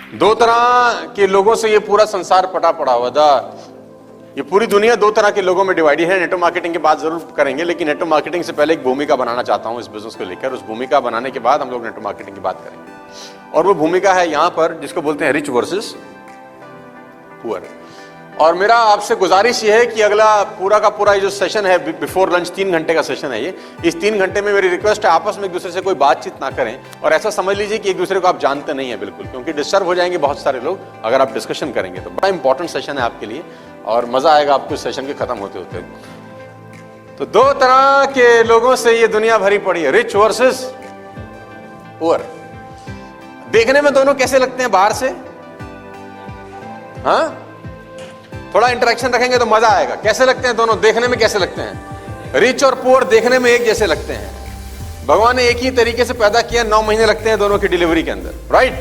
दो तरह के लोगों से ये पूरा संसार पटा पड़ा हुआ था। ये पूरी दुनिया दो तरह के लोगों में डिवाइडेड है। नेटवर्क मार्केटिंग की बात जरूर करेंगे, लेकिन नेटवर्क मार्केटिंग से पहले एक भूमिका बनाना चाहता हूं इस बिजनेस को लेकर। उस भूमिका बनाने के बाद हम लोग नेटवर्क मार्केटिंग की बात करेंगे। और वो भूमिका है यहां पर जिसको बोलते हैं रिच वर्सेस पुअर। और मेरा आपसे गुजारिश ये है कि अगला पूरा का पूरा ये जो सेशन है बिफोर लंच 3 घंटे का सेशन है ये, इस 3 घंटे में मेरी रिक्वेस्ट है आपस में एक दूसरे से कोई बातचीत ना करें। और ऐसा समझ लीजिए कि एक दूसरे को आप जानते नहीं है बिल्कुल, क्योंकि डिस्टर्ब हो जाएंगे बहुत सारे लोग अगर आप डिस्कशन करेंगे। तो बड़ा इंपॉर्टेंट सेशन है आपके लिए और मजा आएगा आपको इस सेशन के खत्म होते होते। तो दो तरह के लोगों से ये दुनिया भरी पड़ी है, रिच वर्सेस पुअर। देखने में दोनों कैसे लगते हैं बाहर से? हाँ, थोड़ा इंटरेक्शन रखेंगे तो मजा आएगा। कैसे लगते हैं दोनों? देखने में कैसे लगते हैं? रिच और पुअर देखने में एक जैसे लगते हैं। भगवान ने एक ही तरीके से पैदा किया, 9 महीने लगते हैं दोनों की डिलीवरी के अंदर, राइट?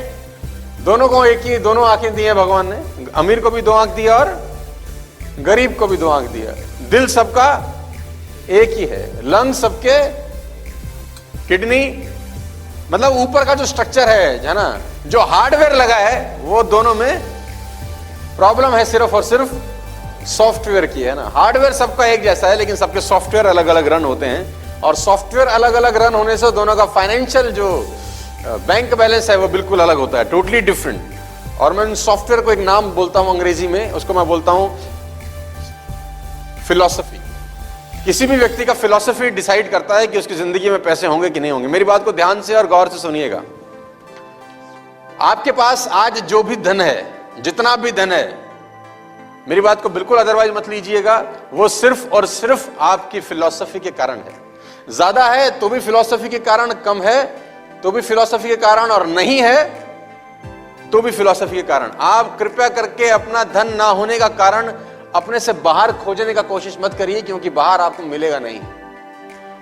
दोनों को एक ही, दोनों आंखें दी है भगवान ने। अमीर को भी 2 आंख दिया और गरीब को भी 2 आंख दिया। दिल सबका एक ही है, लंग सबके, किडनी, मतलब ऊपर का जो स्ट्रक्चर है ना, जो हार्डवेयर लगा है वो दोनों में प्रॉब्लम है सिर्फ और सिर्फ सॉफ्टवेयर की, है ना। हार्डवेयर सबका एक जैसा है, लेकिन सबके सॉफ्टवेयर अलग अलग रन होते हैं। और सॉफ्टवेयर अलग अलग रन होने से दोनों का फाइनेंशियल जो बैंक बैलेंस है वो बिल्कुल अलग होता है, टोटली डिफरेंट। और मैं उन सॉफ्टवेयर को एक नाम बोलता हूं अंग्रेजी में, उसको मैं बोलता हूं फिलॉसफी। किसी भी व्यक्ति का फिलॉसफी डिसाइड करता है कि उसकी जिंदगी में पैसे होंगे कि नहीं होंगे। मेरी बात को ध्यान से और गौर से सुनिएगा। आपके पास आज जो भी धन है, जितना भी धन है, मेरी बात को बिल्कुल अदरवाइज मत लीजिएगा, वो सिर्फ और सिर्फ आपकी फिलॉसफी के कारण है। ज्यादा है तो भी फिलॉसफी के कारण, कम है तो भी फिलॉसफी के कारण, और नहीं है तो भी फिलॉसफी के कारण। आप कृपया करके अपना धन ना होने का कारण अपने से बाहर खोजने का कोशिश मत करिए, क्योंकि बाहर आपको मिलेगा नहीं।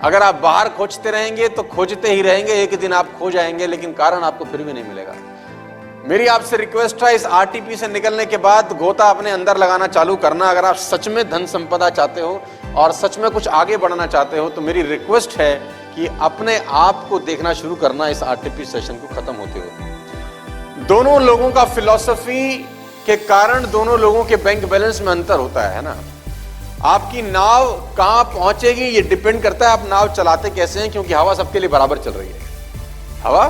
अगर आप बाहर खोजते रहेंगे तो खोजते ही रहेंगे, एक दिन आप खो जाएंगे, लेकिन कारण आपको फिर भी नहीं मिलेगा। मेरी आपसे रिक्वेस्ट है, इस आरटीपी से निकलने के बाद गोता अपने अंदर लगाना चालू करना। अगर आप सच में धन संपदा चाहते हो और सच में कुछ आगे बढ़ना चाहते हो, तो मेरी रिक्वेस्ट है कि अपने आप को देखना शुरू करना इस आरटीपी सेशन को खत्म होते हुए। दोनों लोगों का फिलॉसफी के कारण दोनों लोगों के बैंक बैलेंस में अंतर होता है ना। आपकी नाव कहां पहुंचेगी ये डिपेंड करता है आप नाव चलाते कैसे हैं, क्योंकि हवा सबके लिए बराबर चल रही है। हवा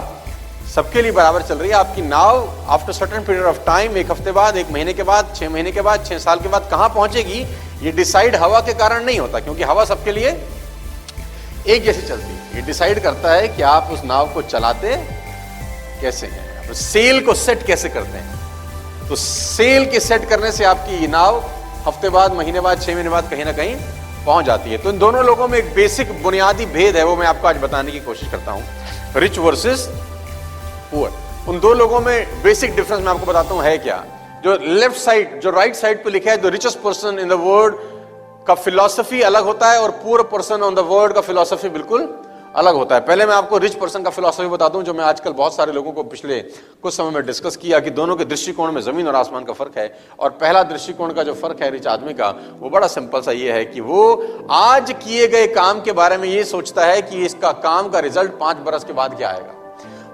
सबके लिए बराबर चल रही है। आपकी नाव after certain period of time, 1 हफ्ते बाद, 1 महीने के बाद, 6 महीने के बाद, 6 साल के बाद कहां पहुंचेगी, ये डिसाइड हवा के कारण नहीं होता, क्योंकि हवा सबके लिए एक जैसी चलती है। ये डिसाइड करता है कि आप उस नाव को चलाते कैसे हैं, सेल को सेट कैसे करते हैं। तो सेल के सेट करने से आपकी ये नाव हफ्ते बाद, महीने बाद, 6 महीने बाद कहीं ना कहीं पहुंच जाती है। तो इन दोनों लोगों में एक बेसिक बुनियादी भेद है, वो मैं आपको आज बताने की कोशिश करता हूं। रिच वर्सेस पुअर, उन दो लोगों में बेसिक डिफरेंस मैं आपको बताता हूं है क्या। जो लेफ्ट साइड, जो राइट साइड पे लिखा है, the richest person in the world का फिलॉसफी अलग होता है, और poor person on the world का फिलॉसफी बिल्कुल अलग होता है। पहले मैं आपको रिच पर्सन का फिलॉसफी बताता हूं, जो मैं आजकल बहुत सारे लोगों को पिछले कुछ समय में डिस्कस किया कि दोनों के दृष्टिकोण में जमीन और आसमान का फर्क है। और पहला दृष्टिकोण का जो फर्क है रिच आदमी का, वो बड़ा सिंपल सा ये है कि वो आज किए गए काम के बारे में ये सोचता है कि इसका काम का रिजल्ट 5 बरस के बाद क्या आएगा।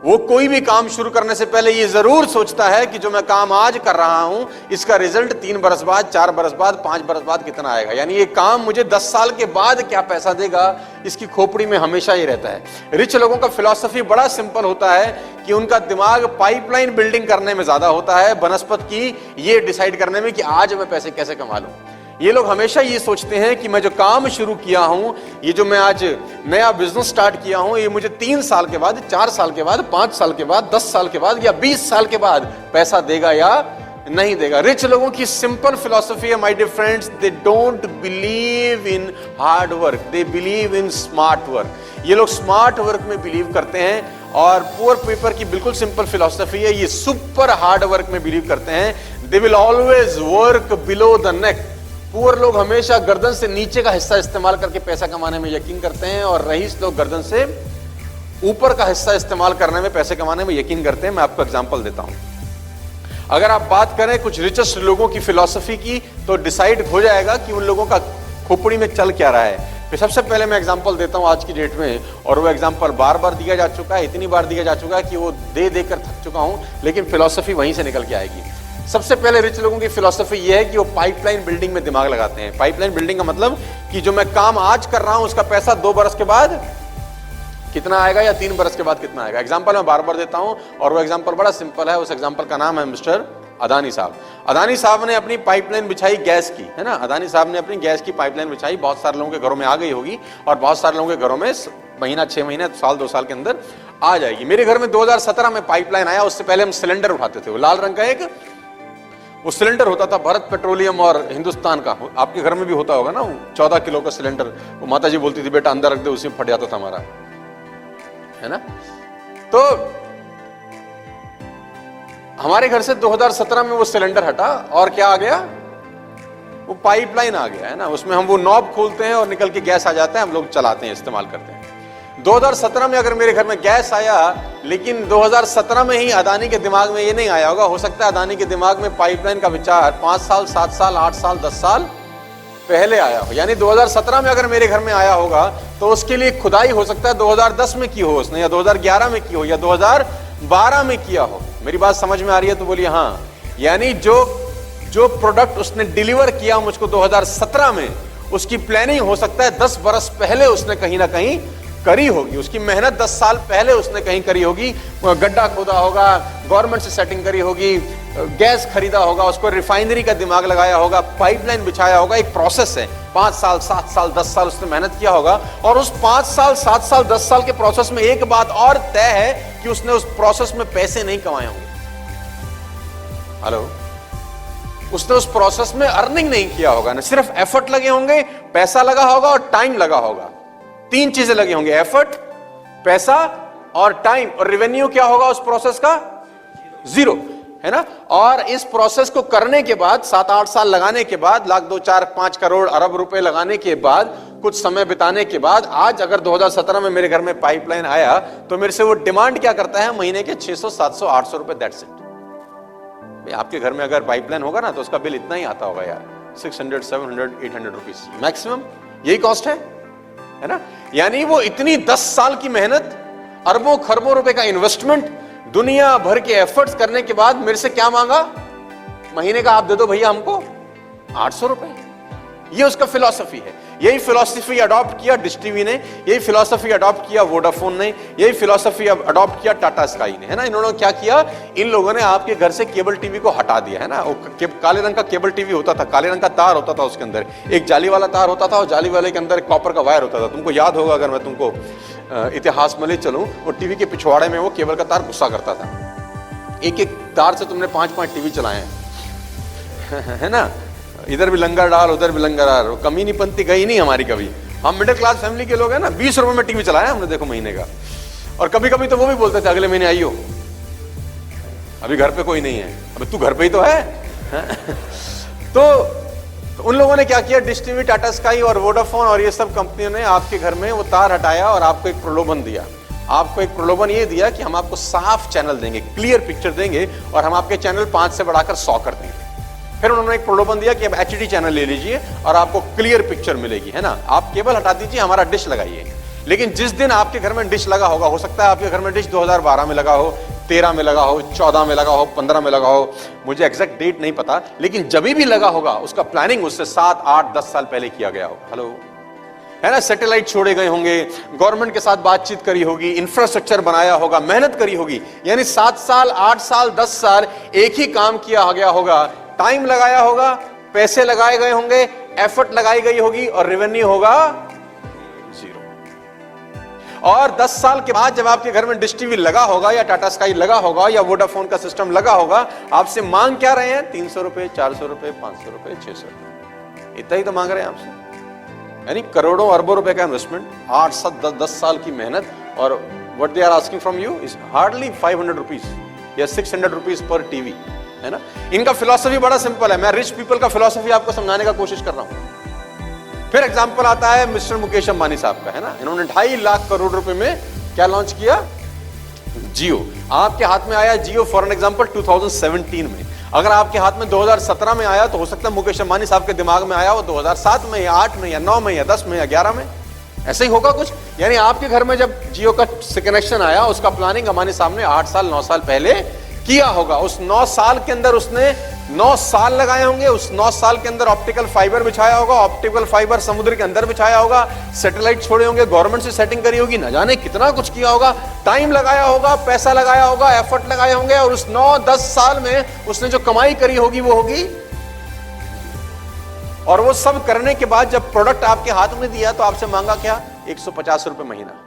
वो कोई भी काम शुरू करने से पहले ये जरूर सोचता है कि जो मैं काम आज कर रहा हूं, इसका रिजल्ट 3 बरस बाद, 4 बरस बाद, 5 बरस बाद कितना आएगा। यानी ये काम मुझे 10 साल के बाद क्या पैसा देगा, इसकी खोपड़ी में हमेशा ही रहता है। रिच लोगों का फिलॉसफी बड़ा सिंपल होता है कि उनका दिमाग पाइपलाइन बिल्डिंग करने में ज्यादा होता है, बनस्पत की ये डिसाइड करने में कि आज मैं पैसे कैसे कमा लूं। ये लोग हमेशा ये सोचते हैं कि मैं जो काम शुरू किया हूं, ये जो मैं आज नया बिजनेस स्टार्ट किया हूं, ये मुझे 3 साल के बाद, 4 साल के बाद, 5 साल के बाद, 10 साल के बाद या 20 साल के बाद पैसा देगा या नहीं देगा। रिच लोगों की सिंपल फिलॉसफी है my dear friends, they don't believe in hard work, they believe in smart work. ये लोग स्मार्ट वर्क में बिलीव करते हैं। और पुअर पीपल की बिल्कुल सिंपल फिलॉसफी है, ये सुपर हार्ड वर्क में बिलीव करते हैं। They will always work below the neck. Poor लोग हमेशा गर्दन से नीचे का हिस्सा इस्तेमाल करके पैसा कमाने में यकीन करते हैं, और रईस लोग गर्दन से ऊपर का हिस्सा इस्तेमाल करने में, पैसे कमाने में यकीन करते हैं। मैं आपको एग्जांपल देता हूं। अगर आप बात करें कुछ रिचेस्ट लोगों की फिलॉसफी की, तो डिसाइड हो जाएगा कि उन लोगों का खोपड़ी में चल क्या रहा है। फिर सबसे पहले मैं एग्जांपल देता हूं आज की डेट में, और वो एग्जांपल बार बार दिया जा चुका है, इतनी बार दिया जा चुका है कि वो दे देकर थक चुका हूं, लेकिन फिलॉसफी वहीं से निकल के आएगी। सबसे पहले रिच लोगों की फिलॉसफी ये है कि वो पाइपलाइन बिल्डिंग में दिमाग लगाते हैं। पाइपलाइन बिल्डिंग का मतलब कि जो मैं काम आज कर रहा हूं उसका पैसा 2 बरस के बाद कितना आएगा या 3 बरस के बाद कितना आएगा। एग्जांपल मैं बार बार देता हूं, और वो एग्जांपल बड़ा सिंपल है। उस एग्जांपल का नाम है मिस्टर अदानी साहब। अदानी साहब ने अपनी पाइपलाइन बिछाई गैस की, है ना। अदानी साहब ने अपनी गैस की पाइपलाइन बिछाई, बहुत सारे लोगों के घरों में आ गई होगी, और बहुत सारे लोगों के घरों में महीना 6 महीने साल 2 साल के अंदर आ जाएगी। मेरे घर में 2017 में पाइपलाइन आया, उससे पहले हम सिलेंडर उठाते थे। वो लाल रंग का एक वो सिलेंडर होता था, भारत पेट्रोलियम और हिंदुस्तान का। आपके घर में भी होता होगा ना, 14 किलो का सिलेंडर। वो माता जी बोलती थी बेटा अंदर रख दे, उसी में फट जाता था हमारा, है ना। तो हमारे घर से 2017 में वो सिलेंडर हटा, और क्या आ गया, वो पाइपलाइन आ गया, है ना। उसमें हम वो नॉब खोलते हैं और निकल के गैस आ जाता है, हम लोग चलाते हैं, इस्तेमाल करते हैं। 2017 में अगर मेरे घर में गैस आया, लेकिन 2017 में ही अदानी के दिमाग में ये नहीं आया होगा, हो सकता है अदानी के दिमाग में पाइपलाइन का विचार 5 साल 7 साल 8 साल 10 साल पहले आया हो। यानी 2017 में अगर मेरे घर में आया होगा तो उसके लिए खुदाई हो सकता है 2010 में की हो उसने, या 2011 में की हो, या 2012 में किया हो। मेरी बात समझ में आ रही है तो बोलिए हाँ। यानी जो प्रोडक्ट उसने डिलीवर किया मुझको 2017 में, उसकी प्लानिंग हो सकता है 10 बरस पहले उसने कहीं ना कहीं करी होगी। उसकी मेहनत 10 साल पहले उसने कहीं करी होगी। गड्ढा खोदा होगा, गवर्नमेंट से सेटिंग करी होगी, गैस खरीदा होगा, उसको रिफाइनरी का दिमाग लगाया होगा, पाइपलाइन बिछाया होगा। एक प्रोसेस है, 5 साल 7 साल 10 साल उसने मेहनत किया होगा। और उस 5 साल 7 साल 10 साल के प्रोसेस में एक बात और तय है कि उसने उस प्रोसेस में पैसे नहीं कमाए होंगे। हेलो, उसने उस प्रोसेस में अर्निंग नहीं किया होगा, ना सिर्फ एफर्ट लगे होंगे, पैसा लगा होगा और टाइम लगा होगा। 3 चीजें लगी होंगी, एफर्ट, पैसा और टाइम। और रेवेन्यू क्या होगा उस प्रोसेस का? 0, है ना। और इस प्रोसेस को करने के बाद 7-8 साल लगाने के बाद, लाख 2 4 5 करोड़ अरब रुपए लगाने के बाद, कुछ समय बिताने के बाद, आज अगर 2017 में मेरे घर में पाइपलाइन आया तो मेरे से वो डिमांड क्या करता है? महीने के 600 700 800 रुपए, दैट्स इट। आपके घर में अगर पाइपलाइन होगा ना तो उसका बिल इतना ही आता होगा यार, 600 700 800 रुपीज मैक्सिमम, यही कॉस्ट है ना। यानी वो इतनी 10 साल की मेहनत, अरबों खरबों रुपए का इन्वेस्टमेंट, दुनिया भर के एफर्ट्स करने के बाद मेरे से क्या मांगा? महीने का आप दे दो भैया हमको 800 रुपए। ये उसका फिलॉसफी है। यही फिलॉसफी अडॉप्ट किया डिश टीवी ने, यही फिलॉसफी अडॉप्ट किया वोडाफोन ने, यही फिलॉसफी अडॉप्ट किया टाटा स्काई ने, है ना। इन्होंने क्या किया? इन लोगों ने आपके घर से केबल टीवी को हटा दिया, है ना। वो काले रंग का केबल टीवी होता था, काले रंग का तार होता था, उसके अंदर एक जाली वाला तार होता था, और जाली वाले के अंदर एक कॉपर का वायर होता था। तुमको याद होगा, अगर मैं तुमको इतिहास में ले चलूं, वो टीवी के पिछवाड़े में वो केबल का तार घुसा करता था। एक एक तार से तुमने 5-5 टीवी चलाए हैं, है ना। इधर भी लंगर डाल, उधर भी लंगर डाल, कमी नहीं पंती गई नहीं हमारी कभी। हम मिडिल क्लास फैमिली के लोग हैं ना, 20 रुपए में टीवी चलाया हमने, देखो महीने का। और कभी कभी तो वो भी बोलते थे अगले महीने आइयो, अभी घर पे कोई नहीं है। अबे तू घर पे ही तो है। तो उन लोगों ने क्या किया? डिश टीवी, टाटा स्काई और वोडाफोन और ये सब कंपनियों ने आपके घर में वो तार हटाया और आपको एक प्रलोभन दिया। आपको एक प्रलोभन ये दिया कि हम आपको साफ चैनल देंगे, क्लियर पिक्चर देंगे, और हम आपके चैनल 5 से बढ़ाकर 100 कर देंगे। फिर उन्होंने एक प्रलोभन दिया कि अब एचडी चैनल ले लीजिए और आपको क्लियर पिक्चर मिलेगी, है ना। आप केबल हटा दीजिए, हमारा डिश लगाइए। लेकिन जिस दिन आपके घर में डिश लगा होगा, हो सकता है आपके घर में डिश 2012 में लगा हो, 13 में लगा हो, 14 में लगा हो, 15 में लगा हो, मुझे एग्जैक्ट डेट नहीं पता, लेकिन जब भी लगा होगा उसका प्लानिंग उससे 7 8 10 साल पहले किया गया होगा। हेलो, है ना। सैटेलाइट छोड़े गए होंगे, गवर्नमेंट के साथ बातचीत करी होगी, इंफ्रास्ट्रक्चर बनाया होगा, मेहनत करी होगी। यानी 7 साल 8 साल 10 साल एक ही काम किया गया होगा, टाइम लगाया होगा, पैसे लगाए गए होंगे, एफर्ट लगाई गई होगी, और रेवेन्यू होगा 0। और 10 साल के बाद जब आपके घर में डिश टीवी लगा होगा, या टाटा स्काई लगा होगा, या वोडाफोन का सिस्टम लगा होगा, आपसे मांग क्या रहे हैं? 300 रुपए, 400 रुपए, 500 रुपए, 600 रुपए, इतना ही तो मांग रहे हैं आपसे। यानी करोड़ों अरबों रुपए का इन्वेस्टमेंट, 8 7 10 साल की मेहनत, और what they are asking from you is hardly 500 rupees या 600 रुपीज पर टीवी, है ना। इनका फिलॉसफी बड़ा सिंपल है। मैं रिच पीपल का फिलॉसफी आपको समझाने का कोशिश कर रहा हूं। फिर एग्जांपल आता है मिस्टर मुकेश अंबानी साहब का, है ना। इन्होंने 2.5 लाख करोड़ रुपए में क्या लॉन्च किया? जियो। आपके हाथ में आया जियो फॉर एन एग्जांपल 2017 में। अगर आपके हाथ में 2017 में आया तो हो सकता है मुकेश अंबानी साहब के दिमाग में आया वो 2007 में या 8 में या 9 में या 10 में या 11 में, ऐसे ही होगा कुछ। यानी आपके घर में जब जियो का कनेक्शन आया, उसका प्लानिंग हमारे सामने 8 साल 9 साल पहले किया होगा। उस 9 साल के अंदर उसने 9 साल लगाए होंगे। उस 9 साल के अंदर ऑप्टिकल फाइबर बिछाया होगा, ऑप्टिकल फाइबर समुद्र के अंदर बिछाया होगा, सैटेलाइट छोड़े होंगे, गवर्नमेंट से सेटिंग करी होगी, न जाने कितना कुछ किया होगा, टाइम लगाया होगा, पैसा लगाया होगा, एफर्ट लगाए होंगे, और उस 9-10 साल में उसने जो कमाई करी होगी वो होगी। और वो सब करने के बाद जब प्रोडक्ट आपके हाथ में दिया तो आपसे मांगा क्या? 150 रुपए महीना।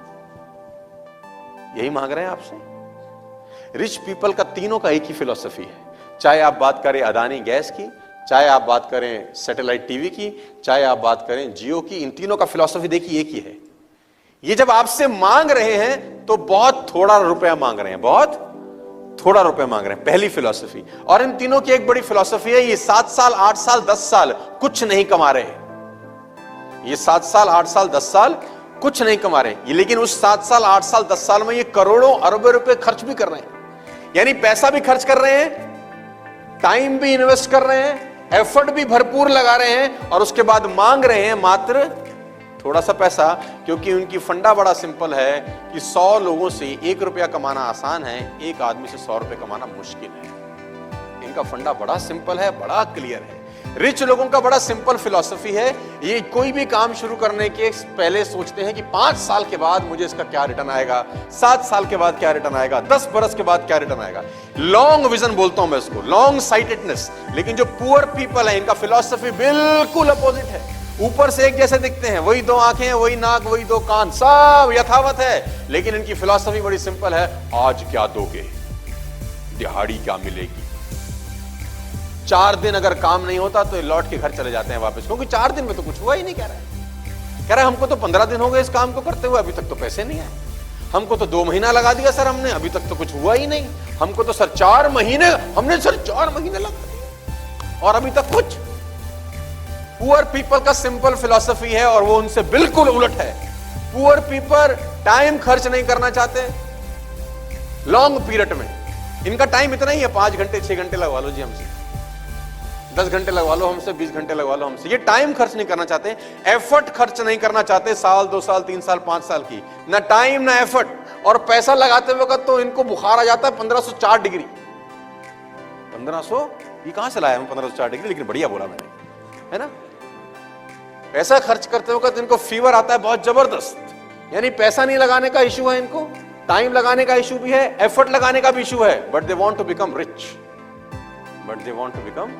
यही मांग रहे हैं आपसे। रिच पीपल का तीनों का एक ही फिलॉसफी है। चाहे आप बात करें अदानी गैस की, चाहे आप बात करें सैटेलाइट टीवी की, चाहे आप बात करें जियो की, इन तीनों का फिलॉसफी देखिए एक ही है। ये जब आपसे मांग रहे हैं तो बहुत थोड़ा रुपया मांग रहे हैं, बहुत थोड़ा रुपया मांग रहे हैं, पहली फिलॉसफी। और इन तीनों की एक बड़ी फिलॉसफी है, ये 7 साल 8 साल 10 साल कुछ नहीं कमा रहे। ये 7 साल 8 साल 10 साल कुछ नहीं कमा रहे, ये लेकिन उस 7 साल 8 साल 10 साल में ये करोड़ों अरबों रुपए खर्च भी कर रहे हैं। यानी पैसा भी खर्च कर रहे हैं, टाइम भी इन्वेस्ट कर रहे हैं, एफर्ट भी भरपूर लगा रहे हैं, और उसके बाद मांग रहे हैं मात्र थोड़ा सा पैसा। क्योंकि उनकी फंडा बड़ा सिंपल है कि 100 लोगों से 1 रुपया कमाना आसान है, एक आदमी से 100 रुपए कमाना मुश्किल है। इनका फंडा बड़ा सिंपल है, बड़ा क्लियर है। रिच लोगों का बड़ा सिंपल फिलॉसफी है, ये कोई भी काम शुरू करने के पहले सोचते हैं कि 5 साल के बाद मुझे इसका क्या रिटर्न आएगा, 7 साल के बाद क्या रिटर्न आएगा, 10 बरस के बाद क्या रिटर्न आएगा। लॉन्ग विजन बोलता हूं मैं इसको, लॉन्ग साइटेडनेस। लेकिन जो पुअर पीपल है, इनका फिलॉसफी बिल्कुल अपोजिट है। ऊपर से एक जैसे दिखते हैं, वही 2 आंखें, वही नाक, वही 2 कान, सब यथावत है, लेकिन इनकी फिलॉसफी बड़ी सिंपल है। आज क्या दोगे, दिहाड़ी क्या मिलेगी। 4 दिन अगर काम नहीं होता तो लौट के घर चले जाते हैं वापस, क्योंकि 4 दिन में तो कुछ हुआ ही नहीं। कह रहा है हमको तो 15 दिन हो गए इस काम को करते हुए, अभी तक तो पैसे नहीं आए। हमको तो 2 महीना लगा दिया सर हमने, अभी तक तो कुछ हुआ ही नहीं। हमको तो सर 4 महीने, हमने सर 4 महीने लगा दिए और अभी तक कुछ। पुअर पीपल का सिंपल फिलॉसफी है और वो उनसे बिल्कुल उलट है। पुअर पीपल टाइम खर्च नहीं करना चाहते लॉन्ग पीरियड में। इनका टाइम इतना ही है, 5 घंटे 6 घंटे लगवा लो जी हमसे, 10 घंटे लगवा लो हमसे, 20 घंटे लगवा लो हमसे। ये टाइम खर्च नहीं करना चाहते, एफर्ट खर्च नहीं करना चाहते, साल 2 साल 3 साल 5 साल की, ना टाइम ना एफर्ट। और पैसा लगाते वक्त तो इनको बुखार आ जाता है 1504 डिग्री। 1500 ये कहां से लाया मैं 1504 डिग्री, लेकिन बढ़िया बोला मैंने, है ना। पैसा खर्च करते वक्त इनको फीवर आता है बहुत जबरदस्त। यानी पैसा नहीं लगाने का इशू है इनको, टाइम लगाने का इशू भी है, एफर्ट लगाने का भी इशू है, but they want to become rich, but they want to become